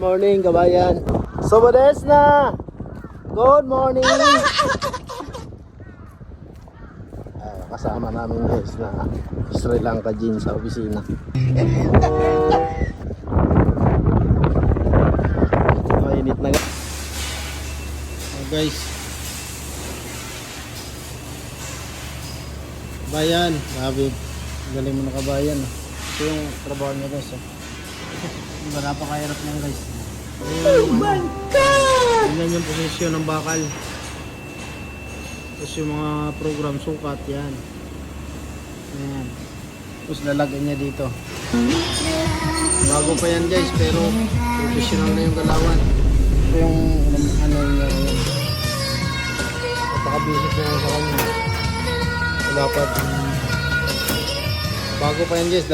morning, kabayan. Sobodes na! Good morning! Kasama namin guys na Sri Lanka Jean sa opisina. Mainit na guys. Kabayan, sabi, galing mo na kabayan. Ito yung trabaho niya guys. Diba, napakahirap niyan guys. Oh my God! Yan yung posisyon ng bakal. Tapos yung mga program sukat yan. Ayan. Tapos lalagyan niya dito. Bago pa yan guys, pero professional na yung galawan. Ito yung ano niya. Napaka-basic na sa kanya. Dapat bago pa yan guys,